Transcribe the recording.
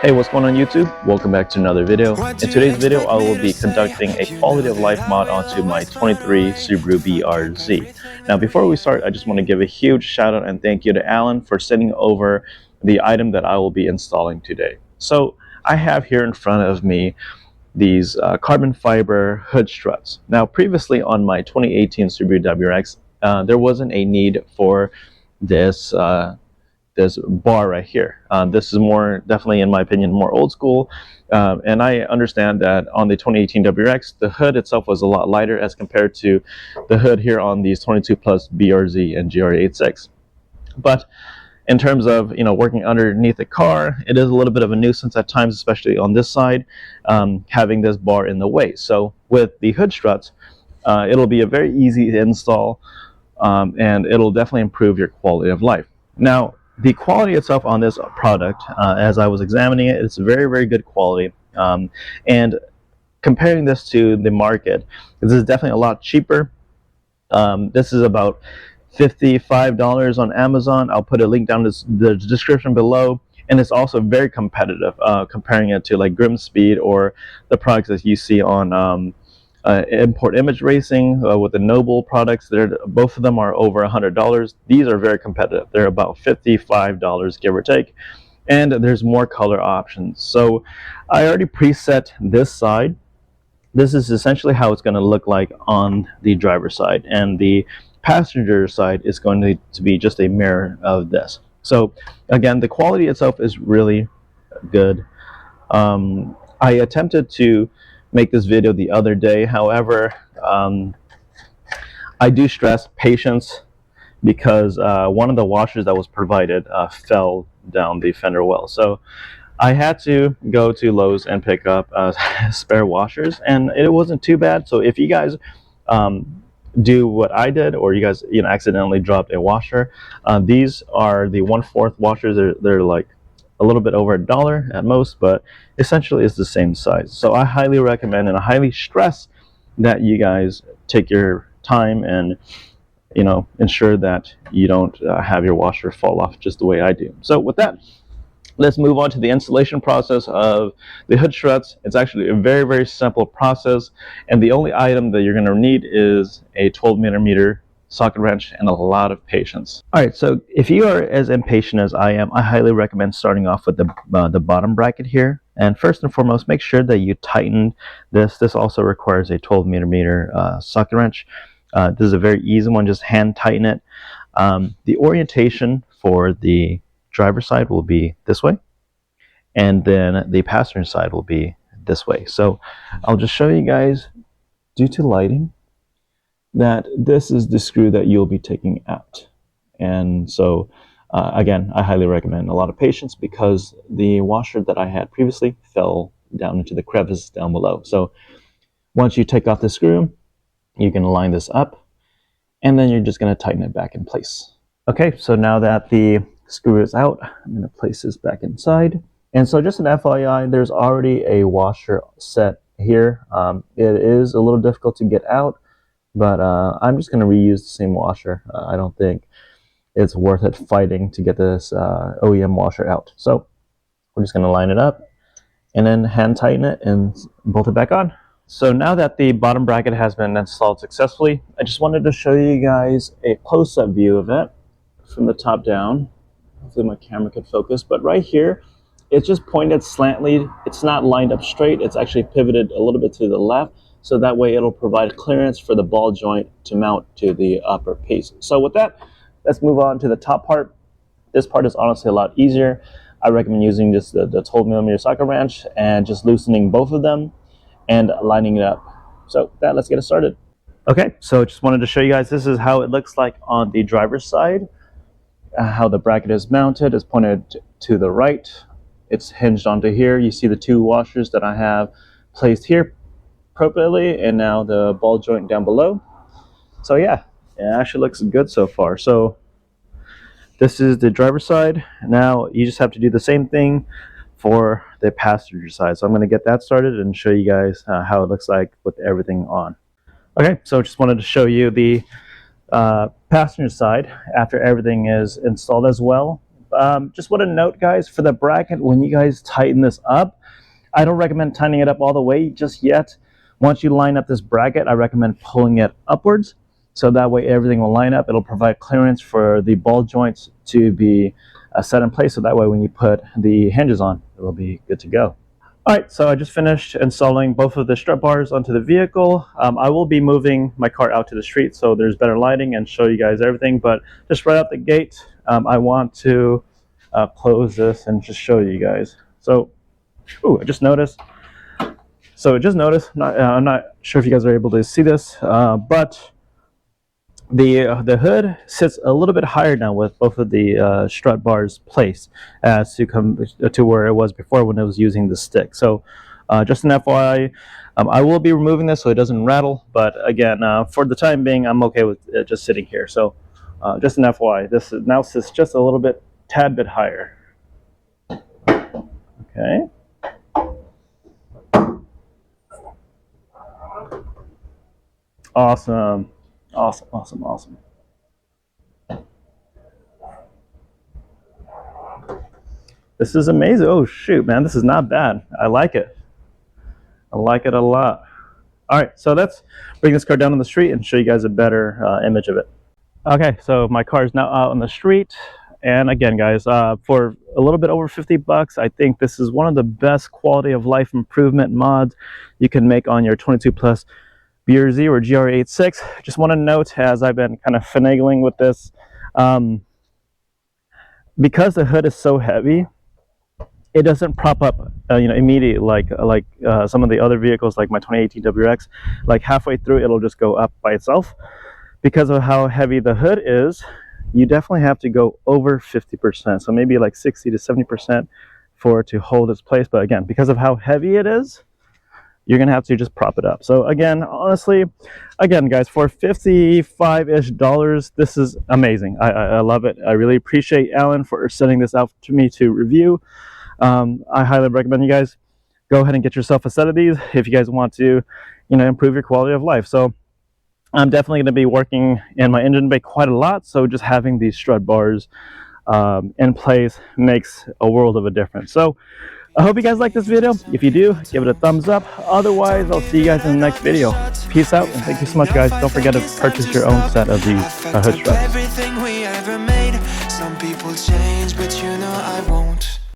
Hey, what's going on YouTube? Welcome back to another video. In today's video, I will be conducting a quality of life mod onto my 23 Subaru BRZ. Now, before we start, I just want to give a huge shout out and thank you to Alan for sending over the item that I will be installing today. So I have here in front of me these carbon fiber hood struts. Now, previously on my 2018 Subaru WRX, there wasn't a need for this this bar right here. This is more, definitely in my opinion, more old school. And I understand that on the 2018 WRX, the hood itself was a lot lighter as compared to the hood here on these 22 plus BRZ and GR86. But in terms of working underneath the car, it is a little bit of a nuisance at times, especially on this side, having this bar in the way. So with the hood struts, it'll be a very easy install, and it'll definitely improve your quality of life. Now, the quality itself on this product, as I was examining it, it's very, very good quality. And comparing this to the market, this is definitely a lot cheaper. This is about $55 on Amazon. I'll put a link down in the description below. And it's also very competitive, comparing it to like Grimspeed or the products that you see on Import Image Racing with the Noble products. Both of them are over $100. These are very competitive. They're about $55, give or take, and there's more color options. So I already preset this side. This is essentially how it's going to look like on the driver's side, and the passenger side is going to be just a mirror of this. So again, the quality itself is really good. I attempted to make this video the other day. However, I do stress patience, because one of the washers that was provided fell down the fender well. So I had to go to Lowe's and pick up spare washers, and it wasn't too bad. So if you guys do what I did, or you guys accidentally dropped a washer, these are the 1/4 washers. They're like a little bit over $1 at most, but essentially it's the same size. So I highly recommend and I highly stress that you guys take your time and ensure that you don't have your washer fall off just the way I do. So with that, let's move on to the installation process of the hood struts. It's actually a very, very simple process, and the only item that you're going to need is a 12mm socket wrench and a lot of patience. All right, so if you are as impatient as I am, I highly recommend starting off with the bottom bracket here. And first and foremost, make sure that you tighten this. This also requires a 12mm socket wrench. This is a very easy one, just hand tighten it. The orientation for the driver's side will be this way, and then the passenger side will be this way. So I'll just show you guys, due to lighting, that this is the screw that you'll be taking out. And so again, I highly recommend a lot of patience, because the washer that I had previously fell down into the crevice down below. So once you take off the screw, you can line this up, and then you're just going to tighten it back in place. Okay, so now that the screw is out, I'm going to place this back inside. And so just an FYI, there's already a washer set here. It is a little difficult to get out, but I'm just going to reuse the same washer. I don't think it's worth it fighting to get this OEM washer out. So we're just going to line it up and then hand tighten it and bolt it back on. So now that the bottom bracket has been installed successfully, I just wanted to show you guys a close-up view of it from the top down. Hopefully my camera could focus, but right here, it's just pointed slantly. It's not lined up straight. It's actually pivoted a little bit to the left, so that way it'll provide clearance for the ball joint to mount to the upper piece. So with that, let's move on to the top part. This part is honestly a lot easier. I recommend using just the 12mm socket wrench and just loosening both of them and lining it up. So with that, let's get it started. Okay, so just wanted to show you guys, this is how it looks like on the driver's side. How the bracket is mounted is pointed to the right. It's hinged onto here. You see the two washers that I have placed here appropriately, and now the ball joint down below. So yeah, it actually looks good so far. So this is the driver's side. Now you just have to do the same thing for the passenger side. So I'm going to get that started and show you guys how it looks like with everything on. Okay, so just wanted to show you the passenger side after everything is installed as well. Just want to note, guys, for the bracket, when you guys tighten this up, I don't recommend tightening it up all the way just yet. Once you line up this bracket, I recommend pulling it upwards, so that way everything will line up. It'll provide clearance for the ball joints to be set in place, so that way when you put the hinges on, it'll be good to go. All right, so I just finished installing both of the strut bars onto the vehicle. I will be moving my car out to the street so there's better lighting and show you guys everything, but just right out the gate, I want to close this and just show you guys. So, I just noticed. I'm not sure if you guys are able to see this, but the hood sits a little bit higher now with both of the strut bars placed as to come to where it was before when it was using the stick. So just an FYI, I will be removing this so it doesn't rattle, but again, for the time being, I'm okay with it just sitting here. So just an FYI, this now sits just a little bit, tad bit higher. Okay. Awesome. Awesome. This is amazing. Oh shoot, man, this is not bad. I like it. I like it a lot. All right, so let's bring this car down on the street and show you guys a better image of it. Okay, so my car is now out on the street. And again, guys, for a little bit over 50 bucks, I think this is one of the best quality of life improvement mods you can make on your 22 plus BRZ or GR86. Just want to note, as I've been kind of finagling with this, because the hood is so heavy, it doesn't prop up immediately like some of the other vehicles like my 2018 WX. Like halfway through, it'll just go up by itself. Because of how heavy the hood is, you definitely have to go over 50%, so maybe like 60 to 70% for it to hold its place. But again, because of how heavy it is, you're gonna have to just prop it up. So again, honestly, guys, for $55-ish, this is amazing. I love it. I really appreciate Alan for sending this out to me to review. I highly recommend you guys go ahead and get yourself a set of these if you guys want to, improve your quality of life. So I'm definitely going to be working in my engine bay quite a lot. So just having these strut bars in place makes a world of a difference. So I hope you guys like this video. If you do, give it a thumbs up. Otherwise, I'll see you guys in the next video. Peace out, and thank you so much, guys. Don't forget to purchase your own set of these hood struts. Everything we ever made. Some people change, but I won't.